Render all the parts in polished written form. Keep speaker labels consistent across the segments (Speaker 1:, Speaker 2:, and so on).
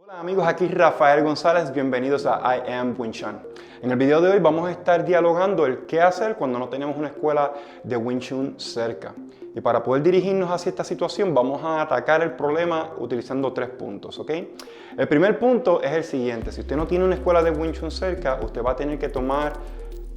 Speaker 1: Hola amigos, aquí Rafael González, bienvenidos a I Am Wing Chun. En el video de hoy vamos a estar dialogando el qué hacer cuando no tenemos una escuela de Wing Chun cerca. Y para poder dirigirnos hacia esta situación vamos a atacar el problema utilizando 3 puntos, ¿ok? El primer punto es el siguiente: si usted no tiene una escuela de Wing Chun cerca, usted va a tener que tomar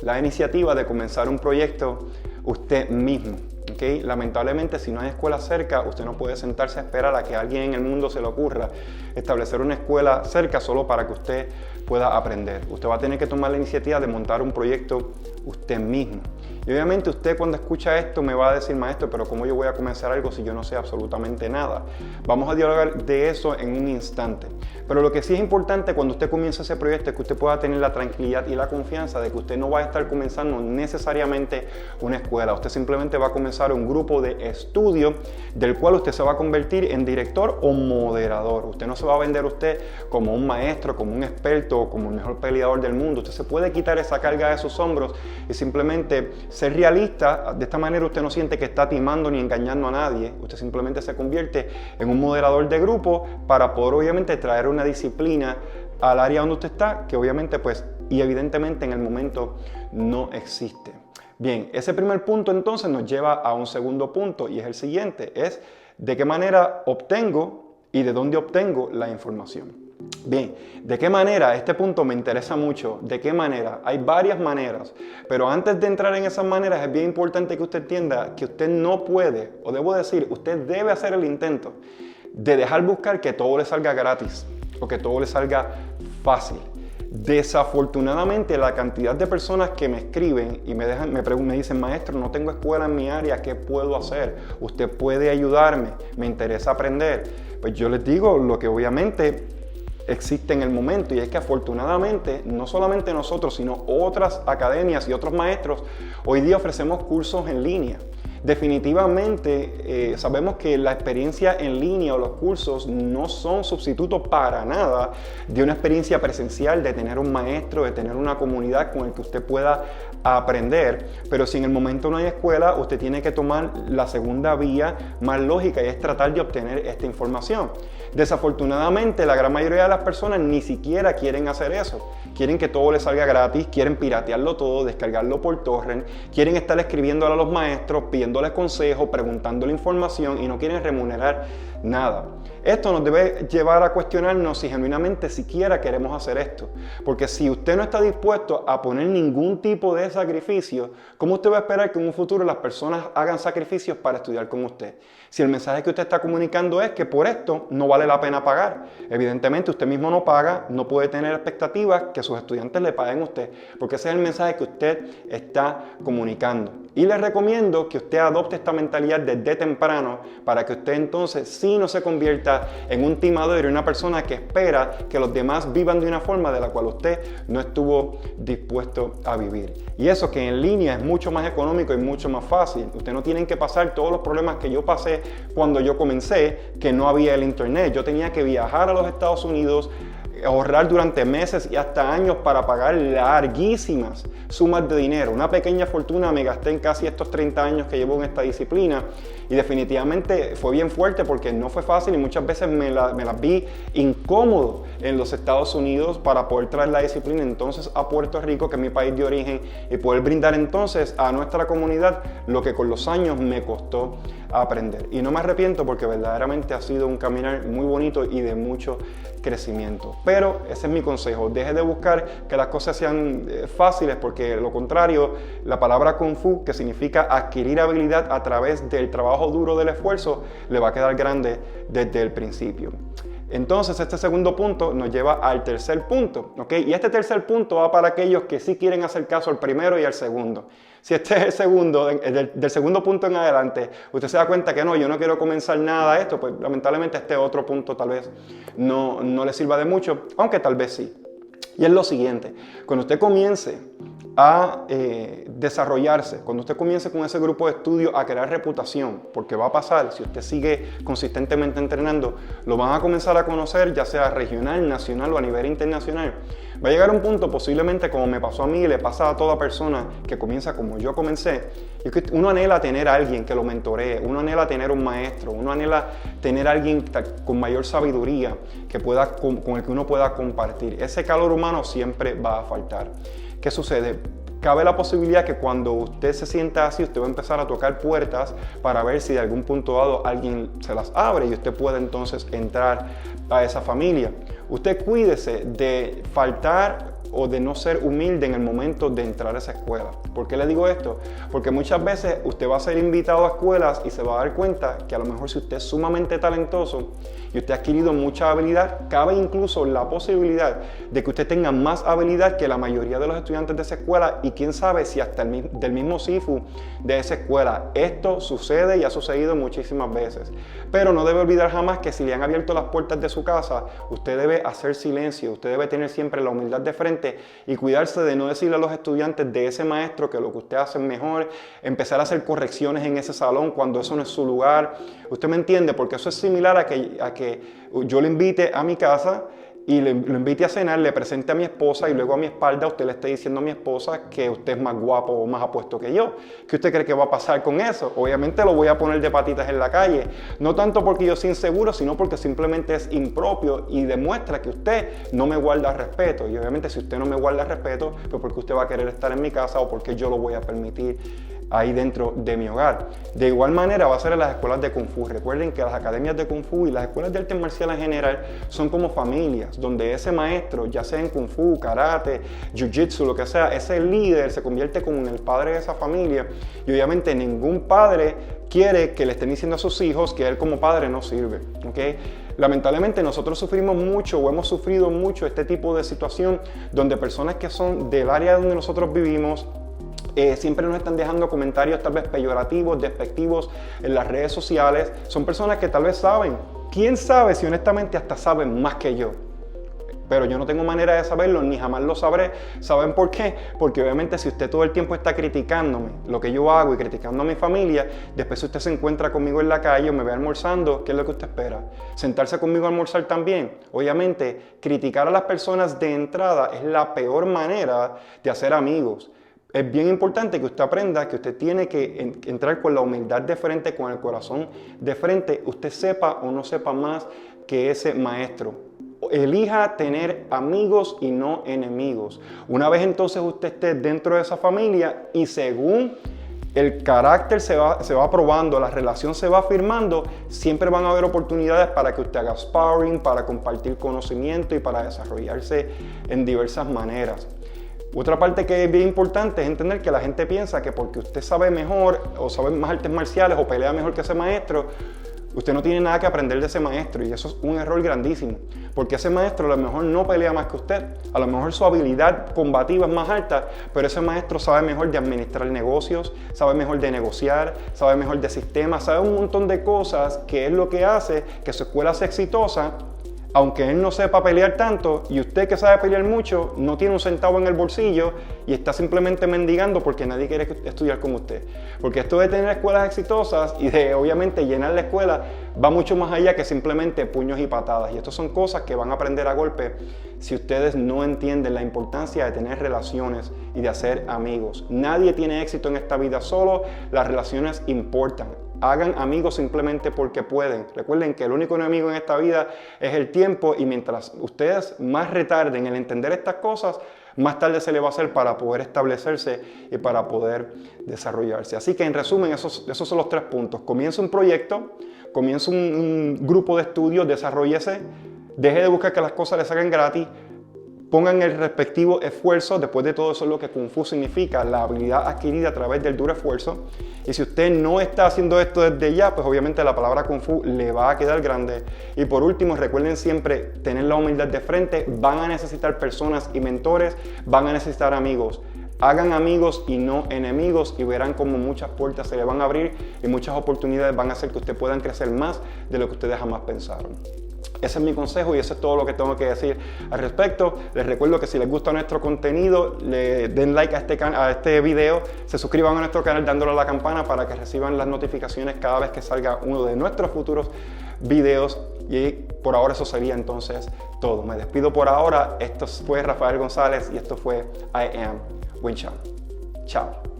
Speaker 1: la iniciativa de comenzar un proyecto usted mismo. ¿Okay? Lamentablemente, si no hay escuela cerca, usted no puede sentarse a esperar a que a alguien en el mundo se le ocurra establecer una escuela cerca solo para que usted pueda aprender. Usted va a tener que tomar la iniciativa de montar un proyecto usted mismo. Y obviamente usted, cuando escucha esto, me va a decir: maestro, pero ¿cómo yo voy a comenzar algo si yo no sé absolutamente nada? Vamos a dialogar de eso en un instante. Pero lo que sí es importante cuando usted comienza ese proyecto es que usted pueda tener la tranquilidad y la confianza de que usted no va a estar comenzando necesariamente una escuela. Usted simplemente va a comenzar un grupo de estudio del cual usted se va a convertir en director o moderador. Usted no se va a vender usted como un maestro, como un experto, como el mejor peleador del mundo. Usted se puede quitar esa carga de sus hombros y simplemente ser realista. De esta manera usted no siente que está timando ni engañando a nadie. Usted simplemente se convierte en un moderador de grupo para poder obviamente traer una disciplina al área donde usted está, que obviamente y evidentemente en el momento no existe. Bien, ese primer punto entonces nos lleva a un segundo punto, y es el siguiente: es de qué manera obtengo y de dónde obtengo la información. Bien, ¿de qué manera? Este punto me interesa mucho. ¿De qué manera? Hay varias maneras, pero antes de entrar en esas maneras es bien importante que usted entienda que usted no puede, o debo decir, usted debe hacer el intento de dejar buscar que todo le salga gratis o que todo le salga fácil. Desafortunadamente, la cantidad de personas que me escriben y me dicen: maestro, no tengo escuela en mi área, ¿qué puedo hacer? ¿Usted puede ayudarme? Me interesa aprender. Pues yo les digo lo que obviamente existe en el momento, y es que afortunadamente no solamente nosotros, sino otras academias y otros maestros hoy día ofrecemos cursos en línea. Definitivamente sabemos que la experiencia en línea o los cursos no son sustitutos para nada de una experiencia presencial, de tener un maestro, de tener una comunidad con el que usted pueda aprender. Pero si en el momento no hay escuela, usted tiene que tomar la segunda vía más lógica, y es tratar de obtener esta información. Desafortunadamente, la gran mayoría de las personas ni siquiera quieren hacer eso. Quieren que todo les salga gratis, quieren piratearlo todo, descargarlo por torrent, quieren estar escribiéndole a los maestros, pidiéndoles consejos, preguntándole información, y no quieren remunerar nada. Esto nos debe llevar a cuestionarnos si genuinamente siquiera queremos hacer esto. Porque si usted no está dispuesto a poner ningún tipo de sacrificio, ¿cómo usted va a esperar que en un futuro las personas hagan sacrificios para estudiar con usted? Si el mensaje que usted está comunicando es que por esto no vale la pena pagar, evidentemente usted mismo no paga, no puede tener expectativas que sus estudiantes le paguen a usted, porque ese es el mensaje que usted está comunicando. Y le recomiendo que usted adopte esta mentalidad desde temprano, para que usted entonces sí no se convierta en un timador y una persona que espera que los demás vivan de una forma de la cual usted no estuvo dispuesto a vivir. Y eso que en línea es mucho más económico y mucho más fácil. Usted no tiene que pasar todos los problemas que yo pasé cuando yo comencé, que no había el internet. Yo tenía que viajar a los Estados Unidos, ahorrar durante meses y hasta años para pagar larguísimas sumas de dinero. Una pequeña fortuna me gasté en casi estos 30 años que llevo en esta disciplina, y definitivamente fue bien fuerte porque no fue fácil, y muchas veces me las vi incómodo en los Estados Unidos para poder traer la disciplina entonces a Puerto Rico, que es mi país de origen, y poder brindar entonces a nuestra comunidad lo que con los años me costó aprender. Y no me arrepiento, porque verdaderamente ha sido un caminar muy bonito y de mucho crecimiento. Pero ese es mi consejo: deje de buscar que las cosas sean fáciles, porque lo contrario, la palabra Kung Fu, que significa adquirir habilidad a través del trabajo duro, del esfuerzo, le va a quedar grande desde el principio. Entonces, este segundo punto nos lleva al tercer punto, ¿ok? Y este tercer punto va para aquellos que sí quieren hacer caso al primero y al segundo. Si este es el segundo, del segundo punto en adelante, usted se da cuenta que no, yo no quiero comenzar nada de esto, pues lamentablemente este otro punto tal vez no le sirva de mucho, aunque tal vez sí. Y es lo siguiente: cuando usted comience a desarrollarse, cuando usted comience con ese grupo de estudio a crear reputación, porque va a pasar, si usted sigue consistentemente entrenando, lo van a comenzar a conocer, ya sea regional, nacional o a nivel internacional. Va a llegar un punto, posiblemente como me pasó a mí y le pasa a toda persona que comienza como yo comencé, y que uno anhela tener a alguien que lo mentoree, uno anhela tener un maestro, uno anhela tener a alguien con mayor sabiduría que pueda, con el que uno pueda compartir. Ese calor humano siempre va a faltar. ¿Qué sucede? Cabe la posibilidad que cuando usted se sienta así, usted va a empezar a tocar puertas para ver si de algún punto dado alguien se las abre y usted puede entonces entrar a esa familia. Usted cuídese de faltar o de no ser humilde en el momento de entrar a esa escuela. ¿Por qué le digo esto? Porque muchas veces usted va a ser invitado a escuelas y se va a dar cuenta que a lo mejor si usted es sumamente talentoso y usted ha adquirido mucha habilidad, cabe incluso la posibilidad de que usted tenga más habilidad que la mayoría de los estudiantes de esa escuela y quién sabe si hasta del mismo SIFU de esa escuela. Esto sucede y ha sucedido muchísimas veces. Pero no debe olvidar jamás que si le han abierto las puertas de su casa, usted debe hacer silencio, usted debe tener siempre la humildad de frente y cuidarse de no decirle a los estudiantes de ese maestro que lo que usted hace es mejor, empezar a hacer correcciones en ese salón cuando eso no es su lugar. Usted me entiende, porque eso es similar a que yo le invite a mi casa y lo invite a cenar, le presente a mi esposa y luego a mi espalda usted le esté diciendo a mi esposa que usted es más guapo o más apuesto que yo. ¿Qué usted cree que va a pasar con eso? Obviamente lo voy a poner de patitas en la calle. No tanto porque yo sea inseguro, sino porque simplemente es impropio y demuestra que usted no me guarda respeto. Y obviamente si usted no me guarda respeto, pues porque usted va a querer estar en mi casa o porque yo lo voy a permitir ahí dentro de mi hogar. De igual manera va a ser en las escuelas de Kung Fu. Recuerden que las academias de Kung Fu y las escuelas de artes marciales en general son como familias, donde ese maestro, ya sea en Kung Fu, Karate, Jiu-Jitsu, lo que sea, ese líder se convierte como en el padre de esa familia y obviamente ningún padre quiere que le estén diciendo a sus hijos que él como padre no sirve, ¿okay? Lamentablemente nosotros sufrimos mucho o hemos sufrido mucho este tipo de situación donde personas que son del área donde nosotros vivimos siempre nos están dejando comentarios tal vez peyorativos, despectivos en las redes sociales. Son personas que tal vez saben, quién sabe si honestamente hasta saben más que yo. Pero yo no tengo manera de saberlo, ni jamás lo sabré. ¿Saben por qué? Porque obviamente si usted todo el tiempo está criticándome lo que yo hago y criticando a mi familia, después si usted se encuentra conmigo en la calle o me ve almorzando, ¿qué es lo que usted espera? ¿Sentarse conmigo a almorzar también? Obviamente, criticar a las personas de entrada es la peor manera de hacer amigos. Es bien importante que usted aprenda que usted tiene que entrar con la humildad de frente, con el corazón de frente, usted sepa o no sepa más que ese maestro. Elija tener amigos y no enemigos. Una vez entonces usted esté dentro de esa familia y según el carácter se va probando, la relación se va firmando, siempre van a haber oportunidades para que usted haga sparring, para compartir conocimiento y para desarrollarse en diversas maneras. Otra parte que es bien importante es entender que la gente piensa que porque usted sabe mejor o sabe más artes marciales o pelea mejor que ese maestro, usted no tiene nada que aprender de ese maestro y eso es un error grandísimo, porque ese maestro a lo mejor no pelea más que usted, a lo mejor su habilidad combativa es más alta, pero ese maestro sabe mejor de administrar negocios, sabe mejor de negociar, sabe mejor de sistemas, sabe un montón de cosas que es lo que hace que su escuela sea exitosa. Aunque él no sepa pelear tanto y usted que sabe pelear mucho no tiene un centavo en el bolsillo y está simplemente mendigando porque nadie quiere estudiar con usted. Porque esto de tener escuelas exitosas y de obviamente llenar la escuela va mucho más allá que simplemente puños y patadas. Y estas son cosas que van a aprender a golpe si ustedes no entienden la importancia de tener relaciones y de hacer amigos. Nadie tiene éxito en esta vida solo, las relaciones importan. Hagan amigos simplemente porque pueden. Recuerden que el único enemigo en esta vida es el tiempo y mientras ustedes más retarden en entender estas cosas, más tarde se le va a hacer para poder establecerse y para poder desarrollarse. Así que en resumen, esos son los 3 puntos. Comienza un proyecto, comienza un grupo de estudio, desarróllese, deje de buscar que las cosas le salgan gratis, pongan el respectivo esfuerzo. Después de todo, eso es lo que Kung Fu significa, la habilidad adquirida a través del duro esfuerzo. Y si usted no está haciendo esto desde ya, pues obviamente la palabra Kung Fu le va a quedar grande. Y por último, recuerden siempre tener la humildad de frente. Van a necesitar personas y mentores, van a necesitar amigos. Hagan amigos y no enemigos y verán como muchas puertas se le van a abrir y muchas oportunidades van a hacer que ustedes puedan crecer más de lo que ustedes jamás pensaron. Ese es mi consejo y eso es todo lo que tengo que decir al respecto. Les recuerdo que si les gusta nuestro contenido, le den like a este video, se suscriban a nuestro canal dándole a la campana para que reciban las notificaciones cada vez que salga uno de nuestros futuros videos. Y por ahora eso sería entonces todo. Me despido por ahora. Esto fue Rafael González y esto fue I Am Wing Chun. Chao.